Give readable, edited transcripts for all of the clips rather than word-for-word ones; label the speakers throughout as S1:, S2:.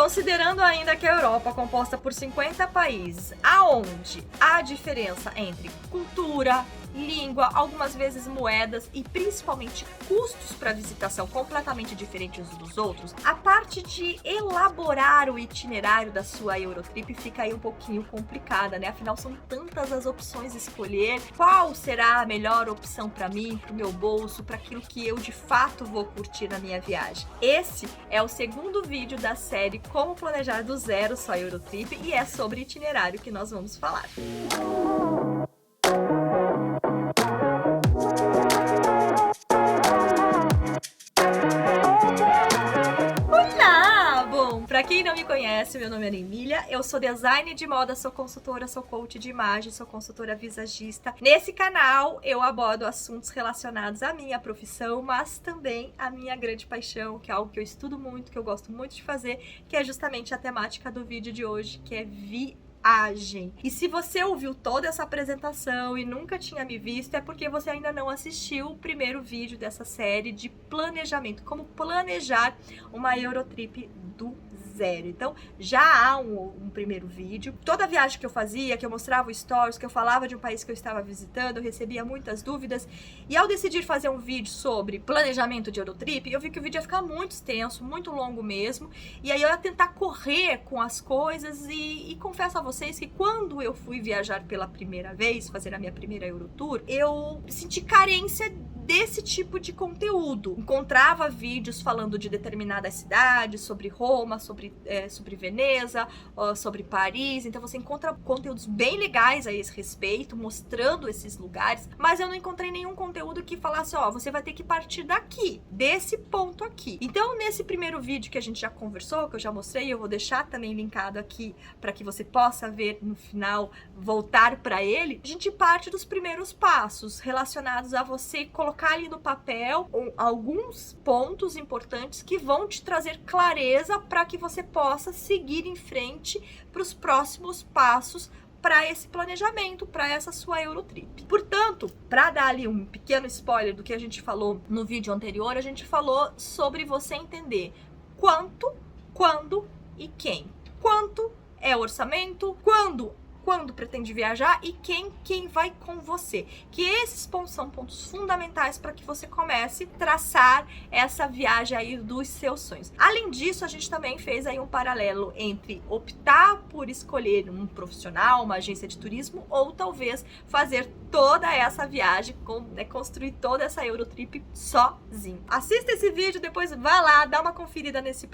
S1: Considerando ainda que a Europa é composta por 50 países, aonde a diferença entre cultura, língua, algumas vezes moedas e principalmente custos para visitação completamente diferentes uns dos outros, a parte de elaborar o itinerário da sua Eurotrip fica aí um pouquinho complicada, né? Afinal, são tantas as opções a escolher. Qual será a melhor opção para mim, para o meu bolso, para aquilo que eu de fato vou curtir na minha viagem? Esse é o segundo vídeo da série Como Planejar do Zero sua Eurotrip e é sobre itinerário que nós vamos falar. Pra quem não me conhece, meu nome é Emília, eu sou designer de moda, sou consultora, sou coach de imagem, sou consultora visagista. Nesse canal eu abordo assuntos relacionados à minha profissão, mas também à minha grande paixão, que é algo que eu estudo muito, que eu gosto muito de fazer, que é justamente a temática do vídeo de hoje, que é viagem. E se você ouviu toda essa apresentação e nunca tinha me visto, é porque você ainda não assistiu o primeiro vídeo dessa série de planejamento, como planejar uma Eurotrip do zero. Então, já há um primeiro vídeo. Toda viagem que eu fazia, que eu mostrava stories, que eu falava de um país que eu estava visitando, eu recebia muitas dúvidas. E ao decidir fazer um vídeo sobre planejamento de Eurotrip, eu vi que o vídeo ia ficar muito extenso, muito longo mesmo. E aí eu ia tentar correr com as coisas e confesso a vocês que quando eu fui viajar pela primeira vez, fazer a minha primeira Eurotour, eu senti carência desse tipo de conteúdo. Encontrava vídeos falando de determinadas cidades, sobre Roma, sobre Veneza, sobre Paris. Então você encontra conteúdos bem legais a esse respeito, mostrando esses lugares, mas eu não encontrei nenhum conteúdo que falasse, ó, você vai ter que partir daqui, desse ponto aqui. Então nesse primeiro vídeo que a gente já conversou, que eu já mostrei, eu vou deixar também linkado aqui para que você possa ver no final, voltar para ele, a gente parte dos primeiros passos relacionados a você colocar ali no papel alguns pontos importantes que vão te trazer clareza para que você possa seguir em frente para os próximos passos para esse planejamento, para essa sua Eurotrip. Portanto, para dar ali um pequeno spoiler do que a gente falou no vídeo anterior, a gente falou sobre você entender quanto, quando e quem. Quanto é o orçamento, quando pretende viajar e quem vai com você. Que esses pontos são pontos fundamentais para que você comece a traçar essa viagem aí dos seus sonhos. Além disso, a gente também fez aí um paralelo entre optar por escolher um profissional, uma agência de turismo, ou talvez fazer toda essa viagem, construir toda essa Eurotrip sozinho. Assista esse vídeo, depois vai lá, dá uma conferida nesse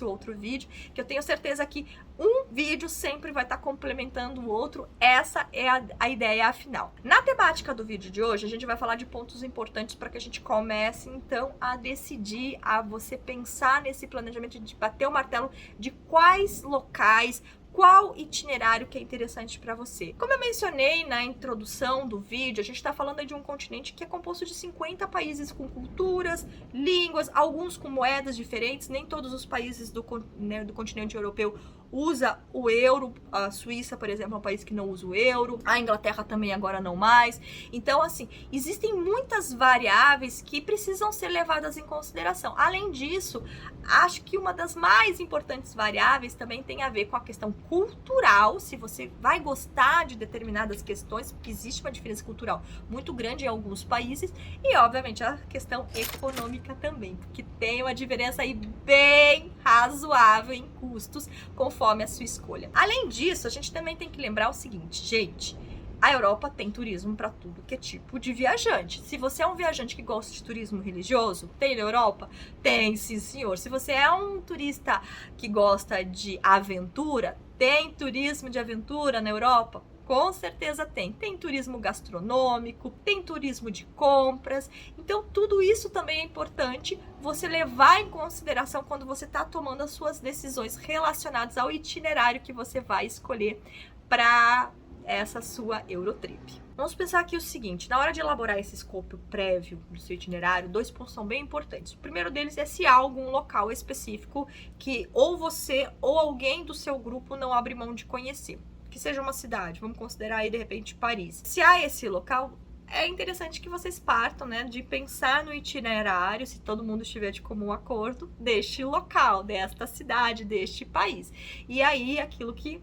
S1: outro vídeo, que eu tenho certeza que um vídeo sempre vai estar complementando o outro. Essa é a ideia afinal. Na temática do vídeo de hoje, a gente vai falar de pontos importantes para que a gente comece então a decidir, a você pensar nesse planejamento, de bater o martelo de quais locais, qual itinerário que é interessante para você. Como eu mencionei na introdução do vídeo, a gente está falando aí de um continente que é composto de 50 países com culturas, línguas, alguns com moedas diferentes. Nem todos os países do continente europeu usa o euro. A Suíça, por exemplo, é um país que não usa o euro. A Inglaterra também agora não mais. Então, assim, existem muitas variáveis que precisam ser levadas em consideração. Além disso, acho que uma das mais importantes variáveis também tem a ver com a questão cultural, se você vai gostar de determinadas questões, porque existe uma diferença cultural muito grande em alguns países, e obviamente a questão econômica também, porque tem uma diferença aí bem razoável em custos, conforme a sua escolha. Além disso, a gente também tem que lembrar o seguinte, gente, a Europa tem turismo para tudo que é tipo de viajante. Se você é um viajante que gosta de turismo religioso, tem na Europa? Tem, sim senhor. Se você é um turista que gosta de aventura, tem turismo de aventura na Europa? Com certeza tem. Tem turismo gastronômico, tem turismo de compras. Então, tudo isso também é importante você levar em consideração quando você está tomando as suas decisões relacionadas ao itinerário que você vai escolher para essa sua Eurotrip. Vamos pensar aqui o seguinte, na hora de elaborar esse escopo prévio do seu itinerário, 2 pontos são bem importantes. O primeiro deles é se há algum local específico que ou você ou alguém do seu grupo não abre mão de conhecer. Que seja uma cidade, vamos considerar aí de repente Paris. Se há esse local, é interessante que vocês partam, né, de pensar no itinerário, se todo mundo estiver de comum acordo, deste local, desta cidade, deste país. E aí, aquilo que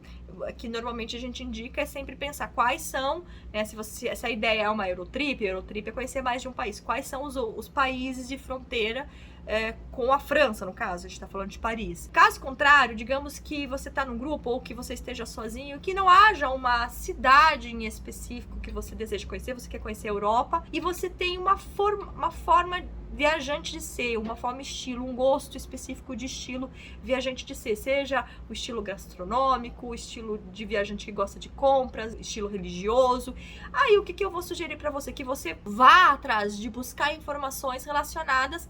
S1: normalmente a gente indica é sempre pensar quais são, né, se a ideia é uma Eurotrip é conhecer mais de um país, quais são os países de fronteira com a França, no caso, a gente tá falando de Paris. Caso contrário, digamos que você tá num grupo ou que você esteja sozinho, que não haja uma cidade em específico que você deseja conhecer, você quer conhecer a Europa, e você tem uma forma viajante de ser, uma forma estilo, um gosto específico de estilo viajante de ser, seja o estilo gastronômico, o estilo de viajante que gosta de compras, estilo religioso. Aí o que eu vou sugerir para você? Que você vá atrás de buscar informações relacionadas,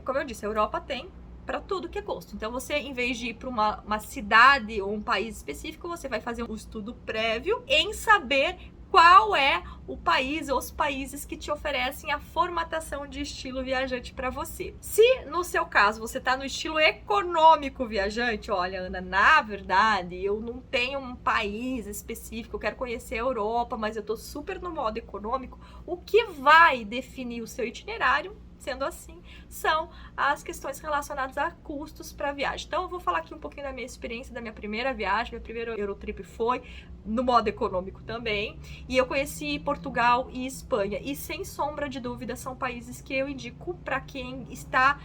S1: como eu disse, a Europa tem para tudo que é gosto. Então você, em vez de ir para uma cidade ou um país específico, você vai fazer um estudo prévio em saber qual é o país ou os países que te oferecem a formatação de estilo viajante para você. Se no seu caso você está no estilo econômico viajante, olha, Ana, na verdade eu não tenho um país específico, eu quero conhecer a Europa, mas eu tô super no modo econômico, o que vai definir o seu itinerário, sendo assim, são as questões relacionadas a custos para viagem. Então eu vou falar aqui um pouquinho da minha experiência, da minha primeira viagem. Minha primeira Eurotrip foi no modo econômico também, e eu conheci Portugal e Espanha, e sem sombra de dúvida são países que eu indico para quem está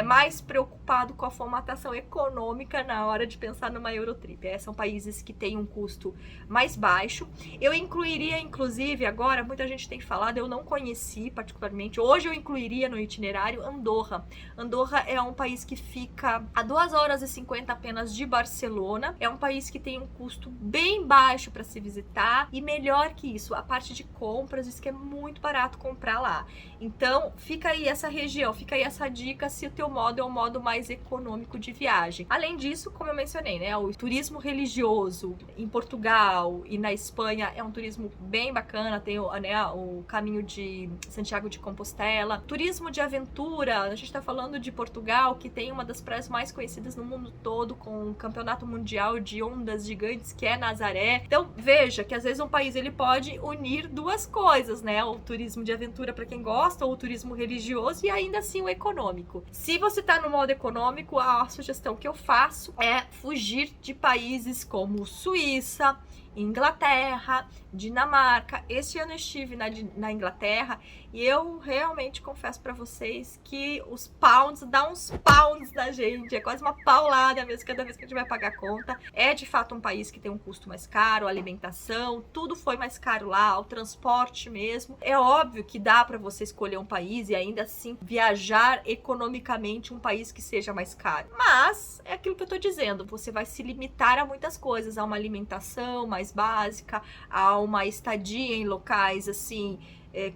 S1: mais preocupado com a formatação econômica na hora de pensar numa Eurotrip. São países que têm um custo mais baixo. Eu incluiria, inclusive, agora, muita gente tem falado, eu não conheci particularmente, hoje eu incluiria no itinerário Andorra. Andorra é um país que fica a 2h50 apenas de Barcelona, é um país que tem um custo bem baixo para se visitar, e melhor que isso, a parte de compras, diz que é muito barato comprar lá. Então fica aí essa região, fica aí essa dica se o teu modo é um modo mais econômico de viagem. Além disso, como eu mencionei, né, o turismo religioso em Portugal e na Espanha é um turismo bem bacana, tem o caminho de Santiago de Compostela. Turismo de aventura, a gente está falando de Portugal, que tem uma das praias mais conhecidas no mundo todo, com o campeonato mundial de ondas gigantes, que é Nazaré. Então veja que às vezes um país ele pode unir duas coisas, né, o turismo de aventura para quem gosta, ou o turismo religioso, e ainda assim o econômico. Se você tá no modo econômico, a sugestão que eu faço é fugir de países como Suíça, Inglaterra, Dinamarca. Este ano eu estive na Inglaterra e eu realmente confesso pra vocês que os pounds, dá uns pounds na gente, é quase uma paulada mesmo cada vez que a gente vai pagar a conta. É de fato um país que tem um custo mais caro, a alimentação, tudo foi mais caro lá, o transporte mesmo. É óbvio que dá pra você escolher um país e ainda assim viajar economicamente um país que seja mais caro. Mas é aquilo que eu tô dizendo, você vai se limitar a muitas coisas, a uma alimentação mais básica, a uma estadia em locais assim,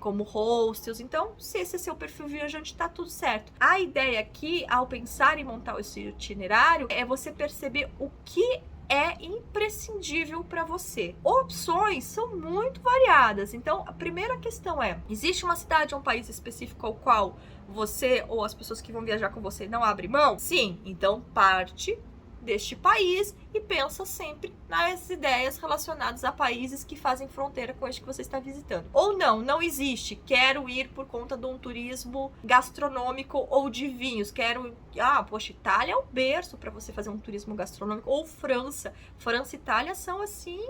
S1: como hostels. Então, se esse é seu perfil viajante, tá tudo certo. A ideia aqui, ao pensar em montar esse itinerário, é você perceber o que é imprescindível para você. Opções são muito variadas. Então, a primeira questão é: existe uma cidade ou um país específico ao qual você ou as pessoas que vão viajar com você não abrem mão? Sim, então parte deste país e pensa sempre nas ideias relacionadas a países que fazem fronteira com este que você está visitando. Ou não existe, quero ir por conta de um turismo gastronômico ou de vinhos, poxa, Itália é o berço para você fazer um turismo gastronômico, ou França e Itália são assim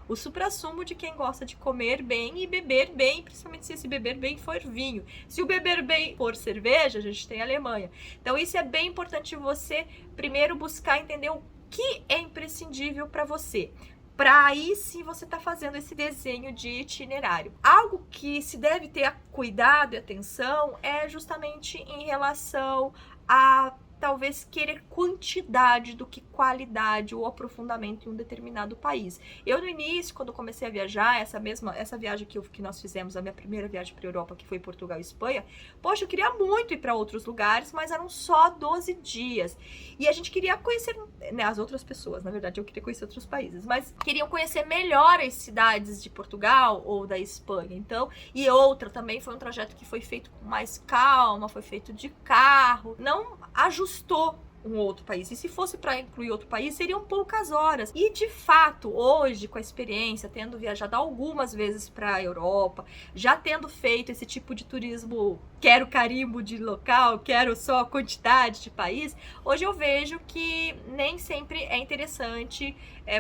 S1: o suprassumo de quem gosta de comer bem e beber bem, principalmente se esse beber bem for vinho. Se o beber bem for cerveja, a gente tem a Alemanha. Então isso é bem importante você primeiro buscar entender o que é imprescindível para você, para aí sim você tá fazendo esse desenho de itinerário. Algo que se deve ter cuidado e atenção é justamente em relação a talvez querer quantidade do que qualidade ou aprofundamento em um determinado país. Eu no início, quando comecei a viajar, essa viagem que nós fizemos, a minha primeira viagem para a Europa, que foi Portugal e Espanha, poxa, eu queria muito ir para outros lugares, mas eram só 12 dias. E a gente queria conhecer, né, as outras pessoas, na verdade eu queria conhecer outros países, mas queriam conhecer melhor as cidades de Portugal ou da Espanha. Então, e outra também foi um trajeto que foi feito com mais calma, foi feito de carro, não ajustou um outro país. E se fosse para incluir outro país, seriam poucas horas. E de fato, hoje, com a experiência, tendo viajado algumas vezes para a Europa, já tendo feito esse tipo de turismo, quero carimbo de local, quero só a quantidade de país, hoje eu vejo que nem sempre é interessante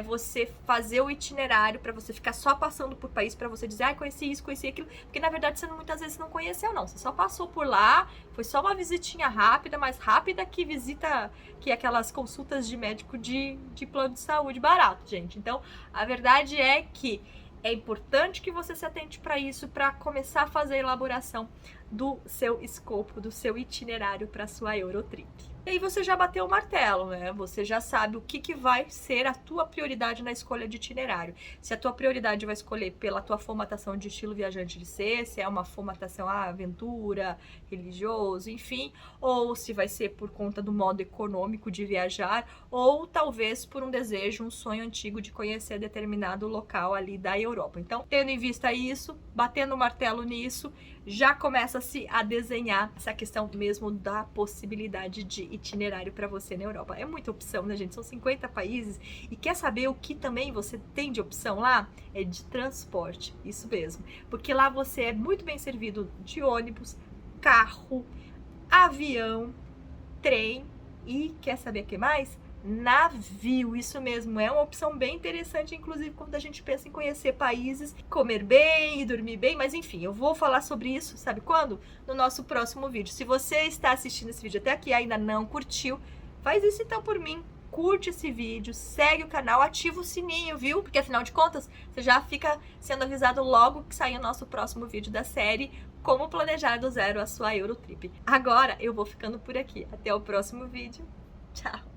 S1: você fazer o itinerário para você ficar só passando por país, para você dizer, conheci isso, conheci aquilo, porque na verdade você muitas vezes não conheceu, não. Você só passou por lá, foi só uma visitinha rápida, mais rápida que visita, que aquelas consultas de médico de plano de saúde barato, gente. Então, a verdade é que é importante que você se atente para isso, para começar a fazer a elaboração do seu escopo, do seu itinerário para sua Eurotrip. E aí você já bateu o martelo, né? Você já sabe o que vai ser a tua prioridade na escolha de itinerário. Se a tua prioridade vai escolher pela tua formatação de estilo viajante de ser, se é uma formatação aventura, religioso, enfim, ou se vai ser por conta do modo econômico de viajar, ou talvez por um desejo, um sonho antigo de conhecer determinado local ali da Europa. Então, tendo em vista isso, batendo o martelo nisso, já começa-se a desenhar essa questão mesmo da possibilidade de itinerário para você na Europa. É muita opção, né, gente? São 50 países. E quer saber o que também você tem de opção lá? É de transporte, isso mesmo. Porque lá você é muito bem servido de ônibus, carro, avião, trem e quer saber o que mais? Navio, isso mesmo, é uma opção bem interessante, inclusive quando a gente pensa em conhecer países, comer bem e dormir bem, mas enfim, eu vou falar sobre isso, sabe quando? No nosso próximo vídeo. Se você está assistindo esse vídeo até aqui e ainda não curtiu, faz isso então por mim, curte esse vídeo, segue o canal, ativa o sininho, viu? Porque afinal de contas, você já fica sendo avisado logo que sair o nosso próximo vídeo da série Como Planejar do Zero a Sua Eurotrip. Agora eu vou ficando por aqui, até o próximo vídeo, tchau!